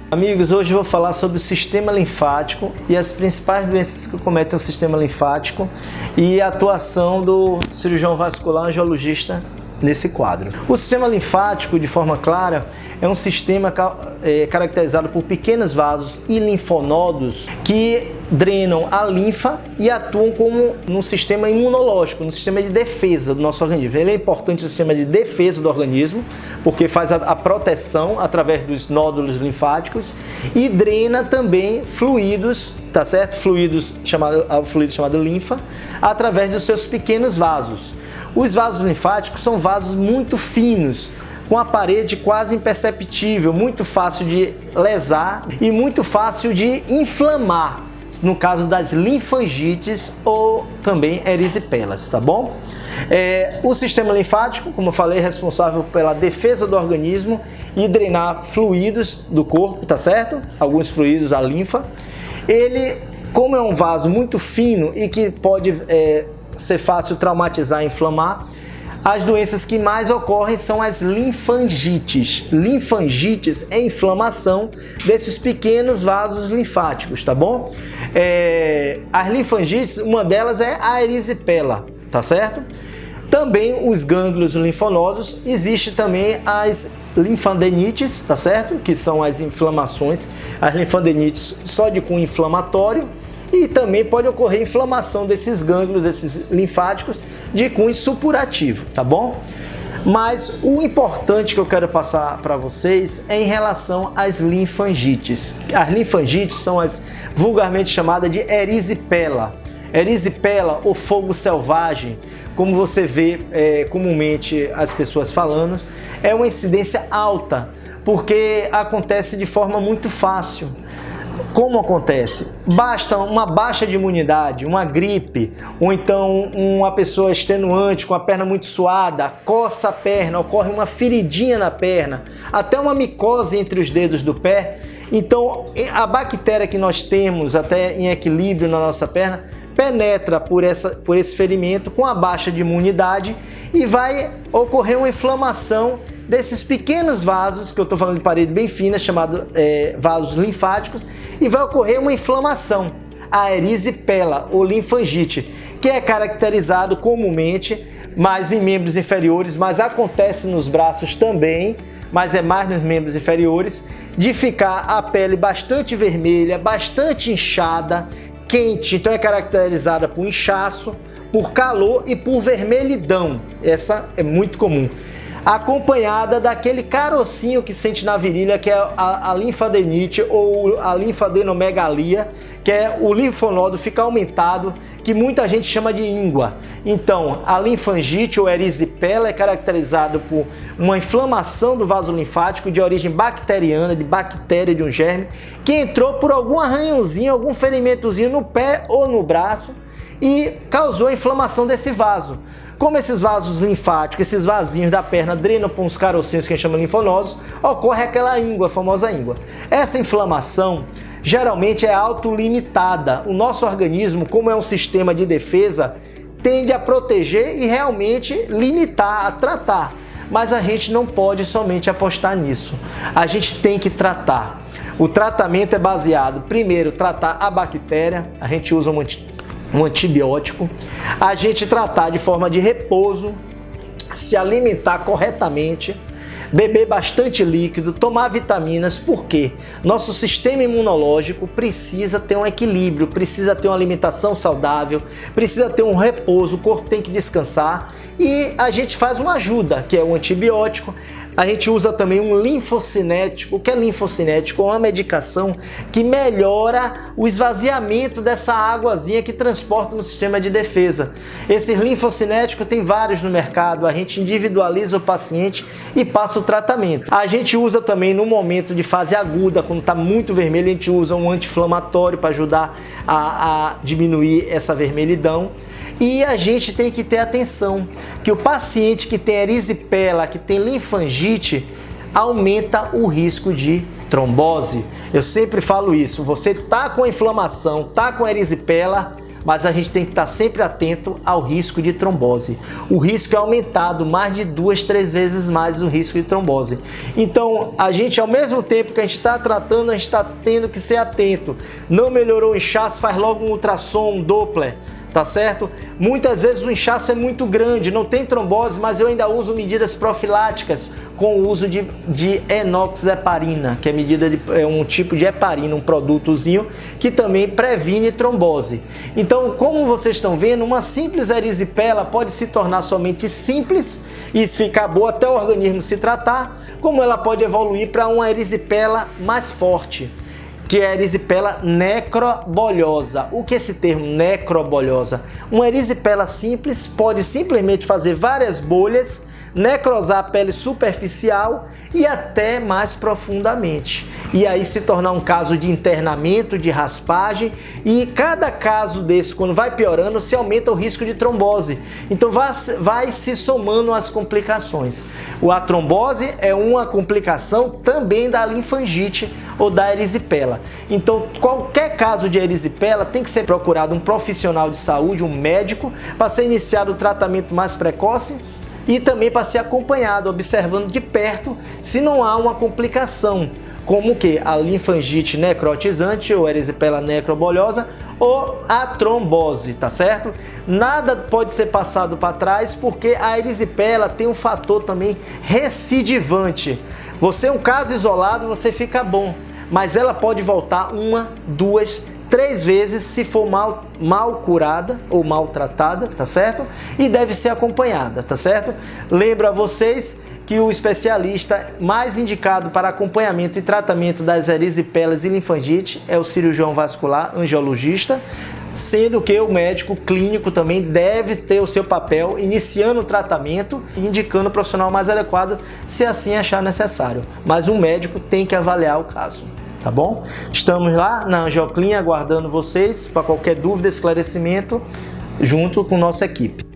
Amigos, hoje eu vou falar sobre o sistema linfático e as principais doenças que cometem o sistema linfático e a atuação do cirurgião vascular angiologista nesse quadro. O sistema linfático, de forma clara, é um sistema caracterizado por pequenos vasos e linfonodos que drenam a linfa e atuam como no sistema imunológico, no sistema de defesa do nosso organismo. Ele é importante no sistema de defesa do organismo, porque faz a proteção através dos nódulos linfáticos e drena também fluidos, tá certo? Fluido chamado linfa, através dos seus pequenos vasos. Os vasos linfáticos são vasos muito finos, com a parede quase imperceptível, muito fácil de lesar e muito fácil de inflamar, no caso das linfangites ou também erisipelas, tá bom? O sistema linfático, como eu falei, é responsável pela defesa do organismo e drenar fluidos do corpo, tá certo? Alguns fluidos, a linfa. Ele, como é um vaso muito fino e que pode ser fácil traumatizar e inflamar, as doenças que mais ocorrem são as linfangites. Linfangites é inflamação desses pequenos vasos linfáticos, tá bom? As linfangites, uma delas é a erisipela, tá certo? Também os gânglios linfonodos, existe também as linfadenites, tá certo? Que são as inflamações, as linfadenites só de cunho inflamatório, e também pode ocorrer inflamação desses gânglios, desses linfáticos, de cunho supurativo, tá bom? Mas o importante que eu quero passar para vocês é em relação às linfangites. As linfangites são as vulgarmente chamadas de erisipela. Erisipela ou fogo selvagem, como você vê comumente as pessoas falando, é uma incidência alta, porque acontece de forma muito fácil. Como acontece? Basta uma baixa de imunidade, uma gripe, ou então uma pessoa extenuante com a perna muito suada, coça a perna, ocorre uma feridinha na perna, até uma micose entre os dedos do pé. Então, a bactéria que nós temos até em equilíbrio na nossa perna penetra por esse ferimento com a baixa de imunidade e vai ocorrer uma inflamação desses pequenos vasos, que eu estou falando de parede bem fina, chamados vasos linfáticos, e vai ocorrer uma inflamação, a erisipela ou linfangite, que é caracterizado comumente mais em membros inferiores, mas acontece nos braços também, mas é mais nos membros inferiores, de ficar a pele bastante vermelha, bastante inchada, quente, então é caracterizada por inchaço, por calor e por vermelhidão. Essa é muito comum. Acompanhada daquele carocinho que sente na virilha, que é a linfadenite ou a linfadenomegalia, que é o linfonodo fica aumentado, que muita gente chama de íngua. Então, a linfangite ou erisipela é caracterizada por uma inflamação do vaso linfático de origem bacteriana, de bactéria de um germe, que entrou por algum arranhãozinho, algum ferimentozinho no pé ou no braço e causou a inflamação desse vaso. Como esses vasos linfáticos, esses vasinhos da perna drenam para uns carocinhos que a gente chama linfonodos, ocorre aquela íngua, a famosa íngua. Essa inflamação geralmente é autolimitada. O nosso organismo, como é um sistema de defesa, tende a proteger e realmente limitar, a tratar. Mas a gente não pode somente apostar nisso. A gente tem que tratar. O tratamento é baseado, primeiro, tratar a bactéria. A gente usa um antibiótico, a gente tratar de forma de repouso, se alimentar corretamente, beber bastante líquido, tomar vitaminas, porque nosso sistema imunológico precisa ter um equilíbrio, precisa ter uma alimentação saudável, precisa ter um repouso, o corpo tem que descansar e a gente faz uma ajuda, que é o antibiótico. A gente usa também um linfocinético. O que é linfocinético? É uma medicação que melhora o esvaziamento dessa águazinha que transporta no sistema de defesa. Esse linfocinético tem vários no mercado. A gente individualiza o paciente e passa o tratamento. A gente usa também no momento de fase aguda, quando está muito vermelho, a gente usa um anti-inflamatório para ajudar a diminuir essa vermelhidão. E a gente tem que ter atenção, que o paciente que tem erisipela, que tem linfangite, aumenta o risco de trombose. Eu sempre falo isso, você tá com a inflamação, tá com a erisipela, mas a gente tem que estar sempre atento ao risco de trombose. O risco é aumentado mais de 2, 3 vezes mais o risco de trombose. Então, a gente, ao mesmo tempo que a gente está tratando, a gente está tendo que ser atento. Não melhorou o inchaço, faz logo um ultrassom, um Doppler. Tá certo? Muitas vezes o inchaço é muito grande, não tem trombose, mas eu ainda uso medidas profiláticas com o uso de enoxaparina, que é um tipo de heparina, um produtozinho que também previne trombose. Então, como vocês estão vendo, uma simples erisipela pode se tornar somente simples e ficar boa até o organismo se tratar, como ela pode evoluir para uma erisipela mais forte, que é a erisipela necrobolhosa. O que é esse termo necrobolhosa? Uma erisipela simples pode simplesmente fazer várias bolhas, necrosar a pele superficial e até mais profundamente. E aí se tornar um caso de internamento, de raspagem, e cada caso desse, quando vai piorando, se aumenta o risco de trombose. Então vai se somando as complicações. A trombose é uma complicação também da linfangite ou da erisipela. Então, qualquer caso de erisipela tem que ser procurado um profissional de saúde, um médico, para ser iniciado o tratamento mais precoce e também para ser acompanhado, observando de perto se não há uma complicação, como que a linfangite necrotizante ou erisipela necrobolhosa ou a trombose, tá certo? Nada pode ser passado para trás porque a erisipela tem um fator também recidivante. Você é um caso isolado, você fica bom, mas ela pode voltar 1, 2, 3 vezes se for mal curada ou maltratada, tá certo? E deve ser acompanhada, tá certo? Lembro a vocês que o especialista mais indicado para acompanhamento e tratamento das erisipelas e linfangite é o cirurgião vascular angiologista, sendo que o médico clínico também deve ter o seu papel iniciando o tratamento e indicando o profissional mais adequado se assim achar necessário. Mas um médico tem que avaliar o caso. Tá bom? Estamos lá na Angioclin aguardando vocês para qualquer dúvida, esclarecimento, junto com nossa equipe.